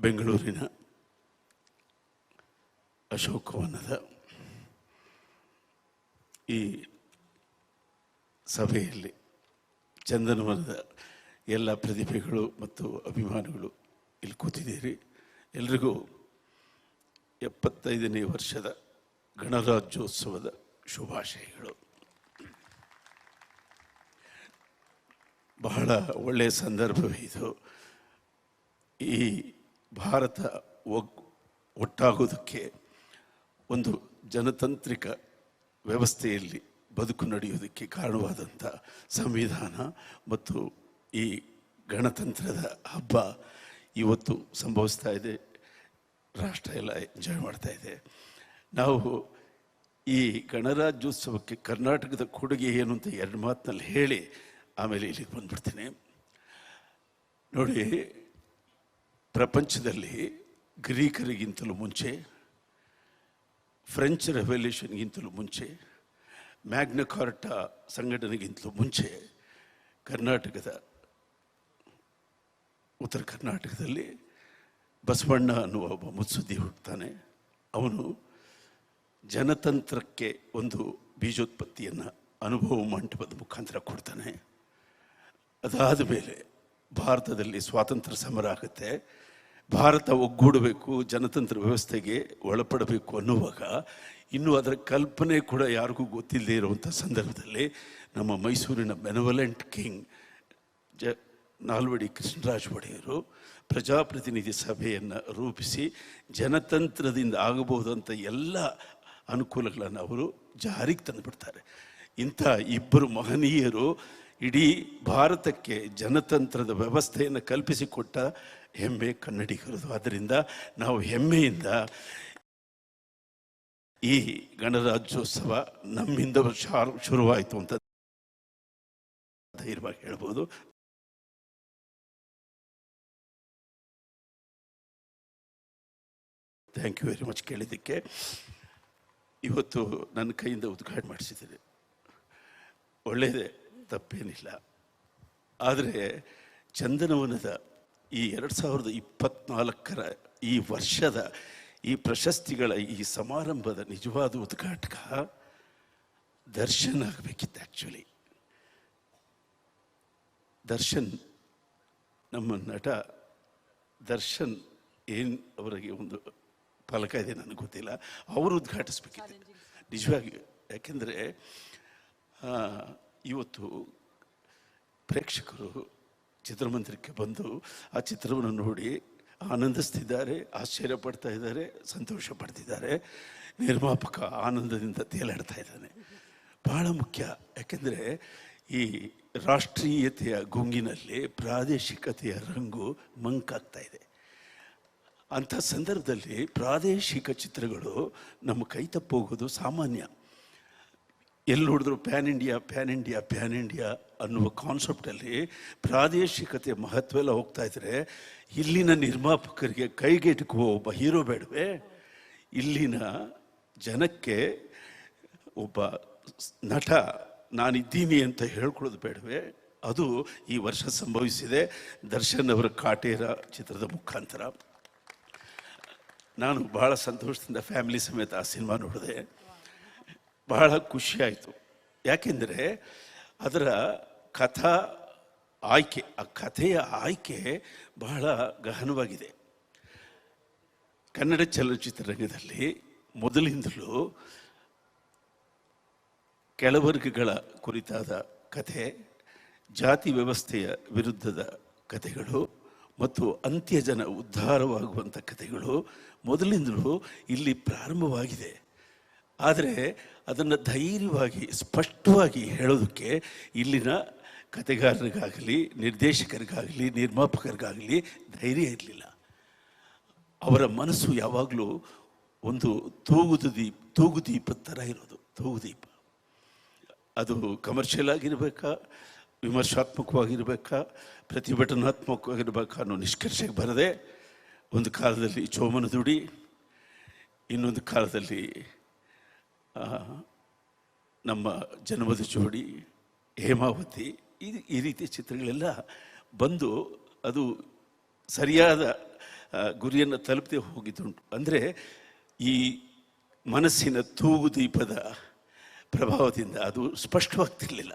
ಬೆಂಗಳೂರಿನ ಅಶೋಕವನದ ಈ ಸಭೆಯಲ್ಲಿ ಚಂದನವನದ ಎಲ್ಲ ಪ್ರತಿಭೆಗಳು ಮತ್ತು ಅಭಿಮಾನಿಗಳು ಇಲ್ಲಿ ಕೂತಿದ್ದೀರಿ. ಎಲ್ರಿಗೂ 75ನೇ ವರ್ಷದ ಗಣರಾಜ್ಯೋತ್ಸವದ ಶುಭಾಶಯಗಳು. ಬಹಳ ಒಳ್ಳೆಯ ಸಂದರ್ಭವೇ ಇದು. ಈ ಭಾರತ ಒಟ್ಟಾಗೋದಕ್ಕೆ ಒಂದು ಜನತಾಂತ್ರಿಕ ವ್ಯವಸ್ಥೆಯಲ್ಲಿ ಬದುಕು ನಡೆಯೋದಕ್ಕೆ ಕಾರಣವಾದಂಥ ಸಂವಿಧಾನ ಮತ್ತು ಈ ಗಣತಂತ್ರದ ಹಬ್ಬ ಇವತ್ತು ಸಂಭವಿಸ್ತಾ ಇದೆ. ರಾಷ್ಟ್ರ ಎಲ್ಲ ಎಂಜಾಯ್ ಮಾಡ್ತಾ ಇದೆ. ನಾವು ಈ ಗಣರಾಜ್ಯೋತ್ಸವಕ್ಕೆ ಕರ್ನಾಟಕದ ಕೊಡುಗೆ ಏನು ಅಂತ ಎರಡು ಮಾತಿನಲ್ಲಿ ಹೇಳಿ ಆಮೇಲೆ ಇಲ್ಲಿಗೆ ಬಂದ್ಬಿಡ್ತೀನಿ. ನೋಡಿ, ಪ್ರಪಂಚದಲ್ಲಿ ಗ್ರೀಕರಿಗಿಂತಲೂ ಮುಂಚೆ, ಫ್ರೆಂಚ್ ರೆವಲ್ಯೂಷನ್ಗಿಂತಲೂ ಮುಂಚೆ, ಮ್ಯಾಗ್ನಾ ಕಾರ್ಟಾ ಸಂಘಟನೆಗಿಂತಲೂ ಮುಂಚೆ ಉತ್ತರ ಕರ್ನಾಟಕದಲ್ಲಿ ಬಸವಣ್ಣ ಅನ್ನುವ ಒಬ್ಬ ಮುತ್ಸದ್ದಿ ಹುಟ್ಟುತ್ತಾನೆ. ಅವನು ಜನತಂತ್ರಕ್ಕೆ ಒಂದು ಬೀಜೋತ್ಪತ್ತಿಯನ್ನು ಅನುಭವ ಮಂಟಪದ ಮುಖಾಂತರ ಕೊಡ್ತಾನೆ. ಅದಾದ ಮೇಲೆ ಭಾರತದಲ್ಲಿ ಸ್ವಾತಂತ್ರ್ಯ ಸಮರ ಆಗುತ್ತೆ. ಭಾರತ ಒಗ್ಗೂಡಬೇಕು, ಜನತಂತ್ರ ವ್ಯವಸ್ಥೆಗೆ ಒಳಪಡಬೇಕು ಅನ್ನುವಾಗ ಇನ್ನೂ ಅದರ ಕಲ್ಪನೆ ಕೂಡ ಯಾರಿಗೂ ಗೊತ್ತಿಲ್ಲದೆ ಇರುವಂಥ ಸಂದರ್ಭದಲ್ಲಿ ನಮ್ಮ ಮೈಸೂರಿನ ಬೆನವಲೆಂಟ್ ಕಿಂಗ್ ನಾಲ್ವಡಿ ಕೃಷ್ಣರಾಜ ಒಡೆಯರು ಪ್ರಜಾಪ್ರತಿನಿಧಿ ಸಭೆಯನ್ನು ರೂಪಿಸಿ ಜನತಂತ್ರದಿಂದ ಆಗಬಹುದಂಥ ಎಲ್ಲ ಅನುಕೂಲಗಳನ್ನು ಅವರು ಜಾರಿಗೆ ತಂದುಬಿಡ್ತಾರೆ. ಇಂಥ ಇಬ್ಬರು ಮಹನೀಯರು ಇಡೀ ಭಾರತಕ್ಕೆ ಜನತಂತ್ರದ ವ್ಯವಸ್ಥೆಯನ್ನು ಕಲ್ಪಿಸಿಕೊಟ್ಟ ಹೆಮ್ಮೆ ಕನ್ನಡಿಗರದು. ಆದ್ದರಿಂದ ನಾವು ಹೆಮ್ಮೆಯಿಂದ ಈ ಗಣರಾಜ್ಯೋತ್ಸವ ನಮ್ಮಿಂದ ಶುರುವಾಯಿತು ಅಂತ ಧೈರ್ಯವಾಗಿ ಹೇಳ್ಬೋದು. ಥ್ಯಾಂಕ್ ಯು ವೆರಿ ಮಚ್ ಕೇಳಿದ್ದಕ್ಕೆ. ಇವತ್ತು ನನ್ನ ಕೈಯಿಂದ ಉದ್ಘಾಟನೆ ಮಾಡಿಸಿದ್ದೀರಿ, ಒಳ್ಳೆಯದೇ, ತಪ್ಪೇನಿಲ್ಲ. ಆದರೆ ಚಂದನವನದ ಈ 2024ರ ಈ ವರ್ಷದ ಈ ಪ್ರಶಸ್ತಿಗಳ ಈ ಸಮಾರಂಭದ ನಿಜವಾದ ಉದ್ಘಾಟಕ ದರ್ಶನ್ ಆಗಬೇಕಿತ್ತು. ಆ್ಯಕ್ಚುಲಿ ದರ್ಶನ್, ನಮ್ಮ ನಟ ದರ್ಶನ್, ಏನು ಅವರಿಗೆ ಒಂದು ಫಲಕ ಇದೆ ನನಗೆ ಗೊತ್ತಿಲ್ಲ, ಅವರು ಉದ್ಘಾಟಿಸ್ಬೇಕಿದೆ ನಿಜವಾಗಿ. ಯಾಕೆಂದರೆ ಇವತ್ತು ಪ್ರೇಕ್ಷಕರು ಚಿತ್ರಮಂದಿರಕ್ಕೆ ಬಂದು ಆ ಚಿತ್ರವನ್ನು ನೋಡಿ ಆನಂದಿಸ್ತಿದ್ದಾರೆ, ಆಶ್ಚರ್ಯ ಪಡ್ತಾ ಇದ್ದಾರೆ, ಸಂತೋಷ ಪಡ್ತಿದ್ದಾರೆ. ನಿರ್ಮಾಪಕ ಆನಂದದಿಂದ ತೇಲಾಡ್ತಾ ಇದ್ದಾನೆ. ಬಹಳ ಮುಖ್ಯ. ಯಾಕೆಂದರೆ ಈ ರಾಷ್ಟ್ರೀಯತೆಯ ಗುಂಗಿನಲ್ಲಿ ಪ್ರಾದೇಶಿಕತೆಯ ರಂಗು ಮಂಕಾಗ್ತಾ ಇದೆ. ಅಂಥ ಸಂದರ್ಭದಲ್ಲಿ ಪ್ರಾದೇಶಿಕ ಚಿತ್ರಗಳು ನಮ್ಮ ಕೈ ತಪ್ಪೋಗೋದು ಸಾಮಾನ್ಯ. ಎಲ್ಲಿ ನೋಡಿದ್ರು PAN India PAN India PAN India ಅನ್ನುವ ಕಾನ್ಸೆಪ್ಟಲ್ಲಿ ಪ್ರಾದೇಶಿಕತೆ ಮಹತ್ವ ಎಲ್ಲ ಹೋಗ್ತಾ ಇದ್ದರೆ ಇಲ್ಲಿನ ನಿರ್ಮಾಪಕರಿಗೆ ಕೈಗೆಟುಕುವ ಒಬ್ಬ ಹೀರೋ ಬೇಡವೇ? ಇಲ್ಲಿನ ಜನಕ್ಕೆ ಒಬ್ಬ ನಟ ನಾನಿದ್ದೀನಿ ಅಂತ ಹೇಳ್ಕೊಳ್ಳೋದು ಬೇಡವೇ? ಅದು ಈ ವರ್ಷ ಸಂಭವಿಸಿದೆ ದರ್ಶನ್ ಅವರ ಕಾಟೇರ ಚಿತ್ರದ ಮುಖಾಂತರ. ನಾನು ಬಹಳ ಸಂತೋಷದಿಂದ ಫ್ಯಾಮಿಲಿ ಸಮೇತ ಆ ಸಿನಿಮಾ ನೋಡಿದೆ. ಬಹಳ ಖುಷಿಯಾಯಿತು. ಯಾಕೆಂದರೆ ಅದರ ಕಥಾ ಆಯ್ಕೆ, ಆ ಕಥೆಯ ಆಯ್ಕೆ ಬಹಳ ಗಹನವಾಗಿದೆ. ಕನ್ನಡ ಚಲನಚಿತ್ರರಂಗದಲ್ಲಿ ಮೊದಲಿಂದಲೂ ಕೆಳವರ್ಗಗಳ ಕುರಿತಾದ ಕಥೆ, ಜಾತಿ ವ್ಯವಸ್ಥೆಯ ವಿರುದ್ಧದ ಕಥೆಗಳು ಮತ್ತು ಅಂತ್ಯಜನ ಉದ್ಧಾರವಾಗುವಂಥ ಕಥೆಗಳು ಮೊದಲಿಂದಲೂ ಇಲ್ಲಿ ಪ್ರಾರಂಭವಾಗಿದೆ. ಆದರೆ ಅದನ್ನು ಧೈರ್ಯವಾಗಿ ಸ್ಪಷ್ಟವಾಗಿ ಹೇಳೋದಕ್ಕೆ ಇಲ್ಲಿನ ಕಥೆಗಾರರಿಗಾಗಲಿ, ನಿರ್ದೇಶಕರಿಗಾಗಲಿ, ನಿರ್ಮಾಪಕರಿಗಾಗಲಿ ಧೈರ್ಯ ಇರಲಿಲ್ಲ. ಅವರ ಮನಸ್ಸು ಯಾವಾಗಲೂ ಒಂದು ತೂಗುದೀಪದ ಥರ ಇರೋದು. ತೂಗುದೀಪ ಅದು ಕಮರ್ಷಿಯಲ್ ಆಗಿರಬೇಕಾ, ವಿಮರ್ಶಾತ್ಮಕವಾಗಿರಬೇಕಾ, ಪ್ರತಿಭಟನಾತ್ಮಕವಾಗಿರ್ಬೇಕಾ ಅನ್ನೋ ನಿಷ್ಕರ್ಷೆಗೆ ಬರದೆ ಒಂದು ಕಾಲದಲ್ಲಿ ಚೋಮನ ದುಡಿ, ಇನ್ನೊಂದು ಕಾಲದಲ್ಲಿ ನಮ್ಮ ಜನ್ಮದ ಜೋಡಿ, ಹೇಮಾವತಿ, ಈ ರೀತಿಯ ಚಿತ್ರಗಳೆಲ್ಲ ಬಂದು ಅದು ಸರಿಯಾದ ಗುರಿಯನ್ನು ತಲುಪದೆ ಹೋಗಿದ್ದುಂಟು. ಅಂದರೆ ಈ ಮನಸ್ಸಿನ ತೂಗುದೀಪದ ಪ್ರಭಾವದಿಂದ ಅದು ಸ್ಪಷ್ಟವಾಗ್ತಿರಲಿಲ್ಲ.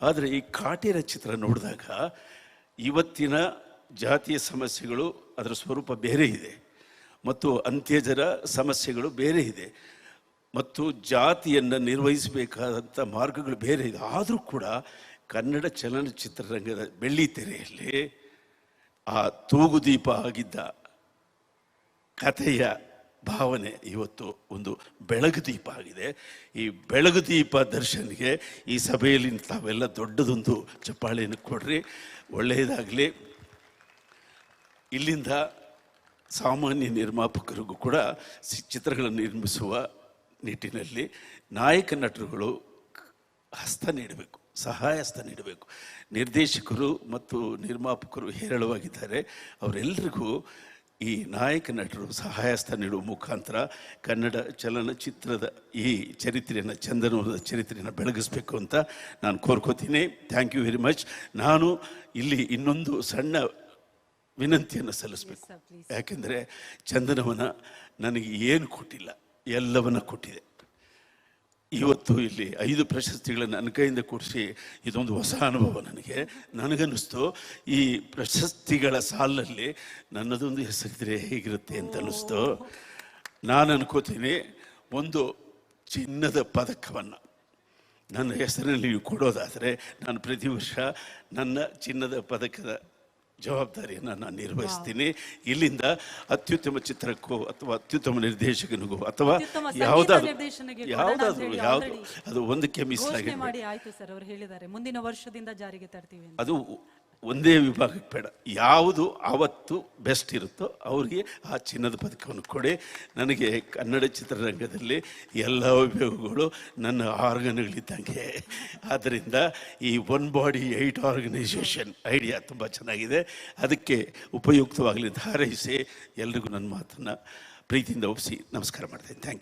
ಆದರೆ ಈ ಕಾಟೇರ ಚಿತ್ರ ನೋಡಿದಾಗ ಇವತ್ತಿನ ಜಾತಿಯ ಸಮಸ್ಯೆಗಳು ಅದರ ಸ್ವರೂಪ ಬೇರೆ ಇದೆ, ಮತ್ತು ಅಂತ್ಯಜರ ಸಮಸ್ಯೆಗಳು ಬೇರೆ ಇದೆ, ಮತ್ತು ಜಾತಿಯನ್ನು ನಿರ್ವಹಿಸಬೇಕಾದಂಥ ಮಾರ್ಗಗಳು ಬೇರೆ ಇದೆ. ಆದರೂ ಕೂಡ ಕನ್ನಡ ಚಲನಚಿತ್ರರಂಗದ ಬೆಳ್ಳಿ ತೆರೆಯಲ್ಲಿ ಆ ತೂಗುದೀಪ ಆಗಿದ್ದ ಕಥೆಯ ಭಾವನೆ ಇವತ್ತು ಒಂದು ಬೆಳಗುದೀಪ ಆಗಿದೆ. ಈ ಬೆಳಗುದೀಪ ದರ್ಶನ್ಗೆ ಈ ಸಭೆಯಲ್ಲಿ ತಾವೆಲ್ಲ ದೊಡ್ಡದೊಂದು ಚಪ್ಪಾಳೆಯನ್ನು ಕೊಡ್ರಿ, ಒಳ್ಳೆಯದಾಗಲಿ. ಇಲ್ಲಿಂದ ಸಾಮಾನ್ಯ ನಿರ್ಮಾಪಕರಿಗೂ ಕೂಡ ಚಿತ್ರಗಳನ್ನು ನಿರ್ಮಿಸುವ ನಿಟ್ಟಿನಲ್ಲಿ ನಾಯಕ ನಟರುಗಳು ಹಸ್ತ ನೀಡಬೇಕು, ಸಹಾಯ ಹಸ್ತ ನೀಡಬೇಕು. ನಿರ್ದೇಶಕರು ಮತ್ತು ನಿರ್ಮಾಪಕರು ಹೇರಳವಾಗಿದ್ದಾರೆ. ಅವರೆಲ್ಲರಿಗೂ ಈ ನಾಯಕ ನಟರು ಸಹಾಯಸ್ಥ ನೀಡುವ ಮುಖಾಂತರ ಕನ್ನಡ ಚಲನಚಿತ್ರದ ಈ ಚರಿತ್ರೆಯನ್ನು, ಚಂದನವನದ ಚರಿತ್ರೆಯನ್ನು ಬೆಳಗಿಸ್ಬೇಕು ಅಂತ ನಾನು ಕೋರ್ಕೋತೀನಿ. Thank you very much. ನಾನು ಇಲ್ಲಿ ಇನ್ನೊಂದು ಸಣ್ಣ ವಿನಂತಿಯನ್ನು ಸಲ್ಲಿಸಬೇಕು. ಯಾಕೆಂದರೆ ಚಂದನವನ ನನಗೆ ಏನು ಕೊಟ್ಟಿಲ್ಲ, ಎಲ್ಲವನ್ನ ಕೊಟ್ಟಿದೆ. ಇವತ್ತು ಇಲ್ಲಿ 5 ಪ್ರಶಸ್ತಿಗಳನ್ನು ನನ್ನ ಕೈಯಿಂದ ಕೊಡಿಸಿ ಇದೊಂದು ಹೊಸ ಅನುಭವ ನನಗನ್ನಿಸ್ತು. ಈ ಪ್ರಶಸ್ತಿಗಳ ಸಾಲಲ್ಲಿ ನನ್ನದೊಂದು ಹೆಸರಿದ್ರೆ ಹೇಗಿರುತ್ತೆ ಅಂತ ಅನ್ನಿಸ್ತು. ನಾನು ಅನ್ಕೋತೀನಿ, ಒಂದು ಚಿನ್ನದ ಪದಕವನ್ನು ನನ್ನ ಹೆಸರಿನಲ್ಲಿ ನೀವು ಕೊಡೋದಾದರೆ ನಾನು ಪ್ರತಿ ವರ್ಷ ನನ್ನ ಚಿನ್ನದ ಪದಕದ ಜವಾಬ್ದಾರಿಯನ್ನು ನಾನು ನಿರ್ವಹಿಸ್ತೀನಿ. ಇಲ್ಲಿಂದ ಅತ್ಯುತ್ತಮ ಚಿತ್ರಕ್ಕೂ ಅಥವಾ ಅತ್ಯುತ್ತಮ ನಿರ್ದೇಶಕನಿಗೂ ಅಥವಾ ಯಾವುದಾದ್ರೂ ಅದು ಒಂದಕ್ಕೆ ಮೀಸಲಾಗಿದೆ. ಮುಂದಿನ ವರ್ಷದಿಂದ ಜಾರಿಗೆ ತರ್ತೀವಿ. ಅದು ಒಂದೇ ವಿಭಾಗಕ್ಕೆ ಬೇಡ, ಯಾವುದು ಆವತ್ತು ಬೆಸ್ಟ್ ಇರುತ್ತೋ ಅವ್ರಿಗೆ ಆ ಚಿನ್ನದ ಪದಕವನ್ನು ಕೊಡಿ. ನನಗೆ ಕನ್ನಡ ಚಿತ್ರರಂಗದಲ್ಲಿ ಎಲ್ಲ ವಿಭಾಗಗಳು ನನ್ನ ಆರ್ಗನ್ಗಳಿದ್ದಂಗೆ. ಆದ್ದರಿಂದ ಈ ಒನ್ ಬಾಡಿ 8 ಆರ್ಗನೈಸೇಷನ್ ಐಡಿಯಾ ತುಂಬ ಚೆನ್ನಾಗಿದೆ. ಅದಕ್ಕೆ ಉಪಯುಕ್ತವಾಗಲಿ ಅಂತ ಹಾರೈಸಿ ಎಲ್ರಿಗೂ ನನ್ನ ಮಾತನ್ನು ಪ್ರೀತಿಯಿಂದ ಒಪ್ಪಿಸಿ ನಮಸ್ಕಾರ ಮಾಡ್ತೇನೆ. Thank you.